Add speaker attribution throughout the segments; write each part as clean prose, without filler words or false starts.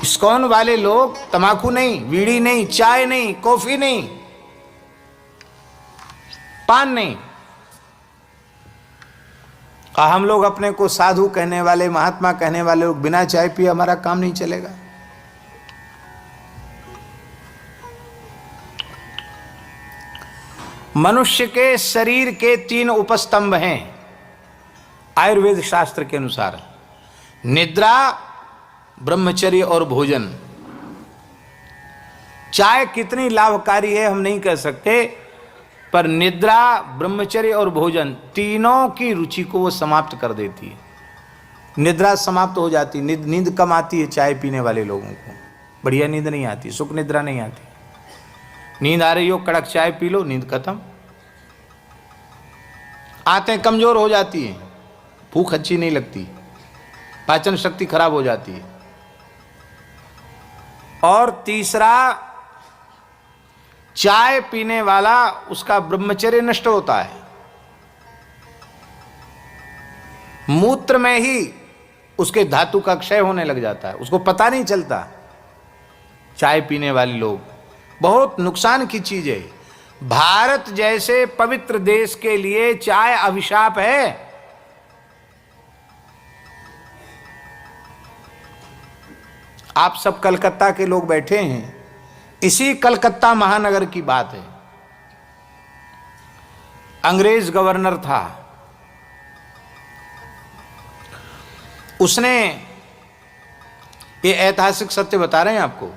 Speaker 1: ISKCON वाले लोग तंबाकू नहीं, बीड़ी नहीं, चाय नहीं, कॉफी नहीं, पान नहीं। और हम लोग अपने को साधु कहने वाले, महात्मा कहने वाले लोग बिना चाय पिए हमारा काम नहीं चलेगा। मनुष्य के शरीर के 3 उपस्तंभ हैं आयुर्वेद शास्त्र के अनुसार: निद्रा, ब्रह्मचर्य और भोजन। चाय कितनी लाभकारी है हम नहीं कह सकते, पर निद्रा, ब्रह्मचर्य और भोजन तीनों की रुचि को वो समाप्त कर देती है। निद्रा समाप्त हो जाती, नींद कम आती है चाय पीने वाले लोगों को, बढ़िया नींद नहीं आती, सुख निद्रा नहीं आती। नींद आ रही हो, कड़क चाय पी लो, नींद खत्म। आंतें कमजोर हो जाती हैं, भूख अच्छी नहीं लगती, पाचन शक्ति खराब हो जाती है। और तीसरा, चाय पीने वाला उसका ब्रह्मचर्य नष्ट होता है। मूत्र में ही उसके धातु का क्षय होने लग जाता है, उसको पता नहीं चलता। चाय पीने वाले लोग, बहुत नुकसान की चीज है। भारत जैसे पवित्र देश के लिए चाय अभिशाप है। आप सब कलकत्ता के लोग बैठे हैं, इसी कलकत्ता महानगर की बात है। अंग्रेज गवर्नर था, उसने, ये ऐतिहासिक सत्य बता रहे हैं आपको,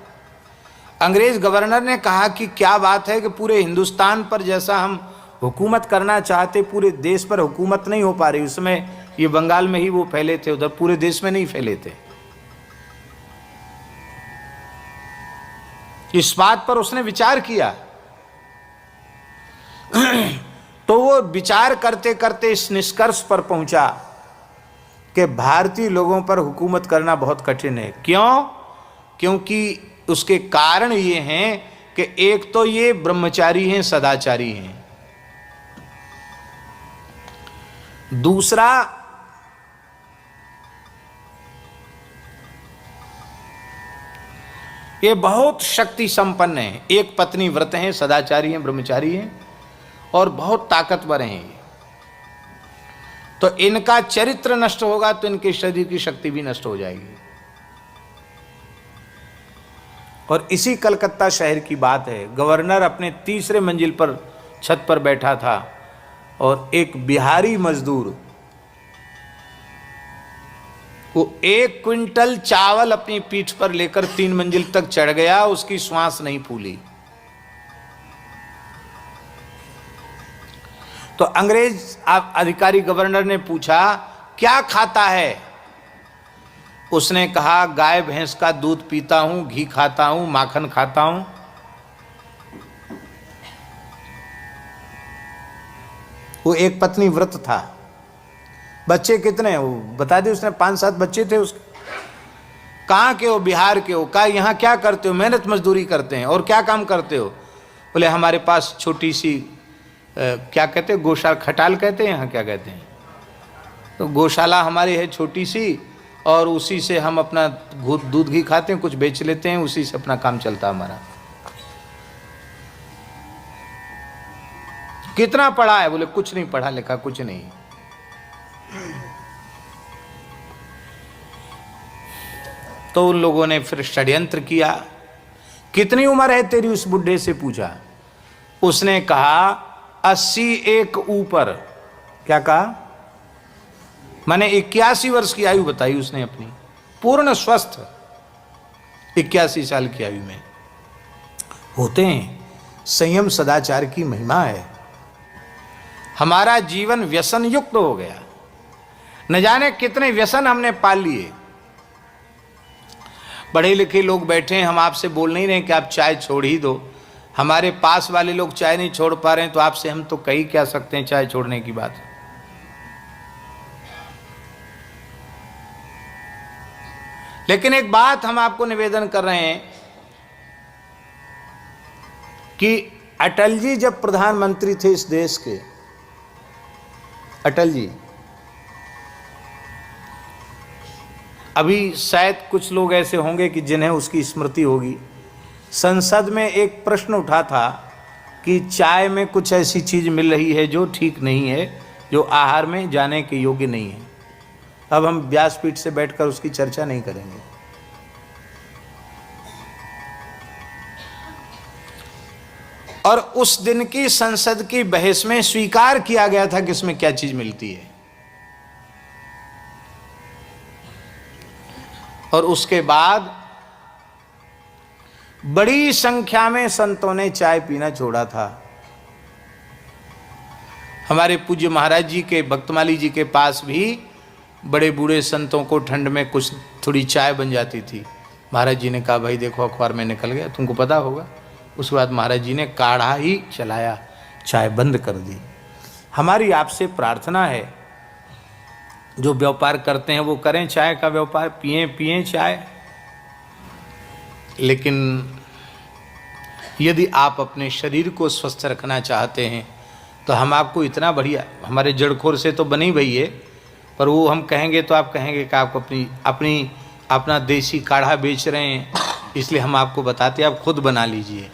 Speaker 1: अंग्रेज गवर्नर ने कहा कि क्या बात है कि पूरे हिंदुस्तान पर जैसा हम हुकूमत करना चाहते, पूरे देश पर हुकूमत नहीं हो पा रही। उस समय ये बंगाल में ही वो फैले थे, उधर पूरे देश में नहीं फैले थे। इस बात पर उसने विचार किया। तो वो विचार करते करते इस निष्कर्ष पर पहुंचा कि भारतीय लोगों पर हुकूमत करना बहुत कठिन है। क्यों? क्योंकि उसके कारण ये हैं कि एक तो ये ब्रह्मचारी हैं, सदाचारी हैं। दूसरा, ये बहुत शक्ति संपन्न हैं, एक पत्नी व्रत हैं, सदाचारी हैं, ब्रह्मचारी हैं और बहुत ताकतवर हैं ये। तो इनका चरित्र नष्ट होगा तो इनके शरीर की शक्ति भी नष्ट हो जाएगी। और इसी कलकत्ता शहर की बात है। गवर्नर अपने 3रे मंजिल पर छत पर बैठा था और एक बिहारी मजदूर वो 1 क्विंटल चावल अपनी पीठ पर लेकर 3 मंजिल तक चढ़ गया, उसकी श्वास नहीं फूली। तो अंग्रेज अधिकारी गवर्नर ने पूछा, क्या खाता है? उसने कहा, गाय भैंस का दूध पीता हूं, घी खाता हूं, माखन खाता हूं। वो एक पत्नी व्रत था। बच्चे कितने? वो बता दे उसने, 5-7 बच्चे थे उसके। कहाँ के हो? बिहार के हो। कहा, यहाँ क्या करते हो? मेहनत मजदूरी करते हैं। और क्या काम करते हो? बोले, हमारे पास छोटी सी क्या कहते हैं, गौशाला, खटाल कहते हैं यहाँ, क्या कहते हैं, तो गौशाला हमारी है छोटी सी, और उसी से हम अपना दूध घी खाते हैं, कुछ बेच लेते हैं, उसी से अपना काम चलता हमारा। कितना पढ़ा है? बोले, कुछ नहीं पढ़ा लिखा, कुछ नहीं। तो उन लोगों ने फिर षड्यंत्र किया। कितनी उम्र है तेरी? उस बुढ़े से पूछा। उसने कहा, 81 ऊपर। क्या कहा? मैंने 81 वर्ष की आयु बताई उसने अपनी, पूर्ण स्वस्थ 81 साल की आयु में। होते हैं, संयम सदाचार की महिमा है। हमारा जीवन व्यसन युक्त हो गया, न जाने कितने व्यसन हमने पाल लिए। पढ़े लिखे लोग बैठे हैं, हम आपसे बोल नहीं रहे कि आप चाय छोड़ ही दो। हमारे पास वाले लोग चाय नहीं छोड़ पा रहे हैं, तो आपसे हम तो कही क्या सकते हैं चाय छोड़ने की बात। लेकिन एक बात हम आपको निवेदन कर रहे हैं कि अटल जी जब प्रधानमंत्री थे इस देश के, अटल जी, अभी शायद कुछ लोग ऐसे होंगे कि जिन्हें उसकी स्मृति होगी। संसद में एक प्रश्न उठा था कि चाय में कुछ ऐसी चीज़ मिल रही है जो ठीक नहीं है, जो आहार में जाने के योग्य नहीं है। अब हम व्यासपीठ से बैठकर उसकी चर्चा नहीं करेंगे। और उस दिन की संसद की बहस में स्वीकार किया गया था कि इसमें क्या चीज मिलती है। और उसके बाद बड़ी संख्या में संतों ने चाय पीना छोड़ा था। हमारे पूज्य महाराज जी के, भक्तमाली जी के पास भी बड़े बूढ़े संतों को ठंड में कुछ थोड़ी चाय बन जाती थी। महाराज जी ने कहा भाई देखो अखबार में निकल गया, तुमको पता होगा। उसके बाद महाराज जी ने काढ़ा ही चलाया, चाय बंद कर दी। हमारी आपसे प्रार्थना है, जो व्यापार करते हैं वो करें चाय का व्यापार, पिएं चाय। लेकिन यदि आप अपने शरीर को स्वस्थ रखना चाहते हैं तो हम आपको इतना बढ़िया, हमारे जड़खोर से तो बनी भई है, पर वो हम कहेंगे तो आप कहेंगे कि आप अपना देसी काढ़ा बेच रहे हैं, इसलिए हम आपको बताते हैं, आप खुद बना लीजिए।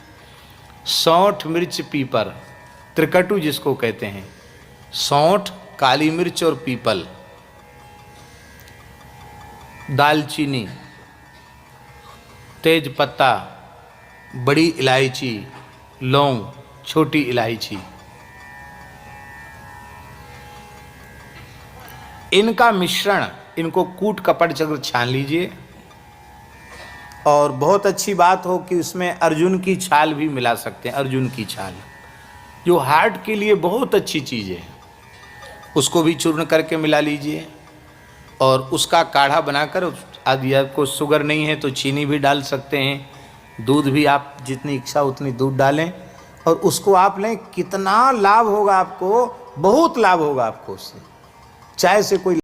Speaker 1: सौंठ, मिर्च, पीपल, त्रिकटु जिसको कहते हैं, सौंठ, काली मिर्च और पीपल, दालचीनी, तेज पत्ता, बड़ी इलायची, लौंग, छोटी इलायची, इनका मिश्रण, इनको कूट कपट चक्र छान लीजिए। और बहुत अच्छी बात हो कि उसमें अर्जुन की छाल भी मिला सकते हैं। अर्जुन की छाल जो हार्ट के लिए बहुत अच्छी चीज़ है, उसको भी चूर्ण करके मिला लीजिए और उसका काढ़ा बनाकर, यदि आपको शुगर नहीं है तो चीनी भी डाल सकते हैं, दूध भी आप जितनी इच्छा उतनी दूध डालें और उसको आप लें। कितना लाभ होगा आपको, बहुत लाभ होगा आपको उससे। चाय से कोई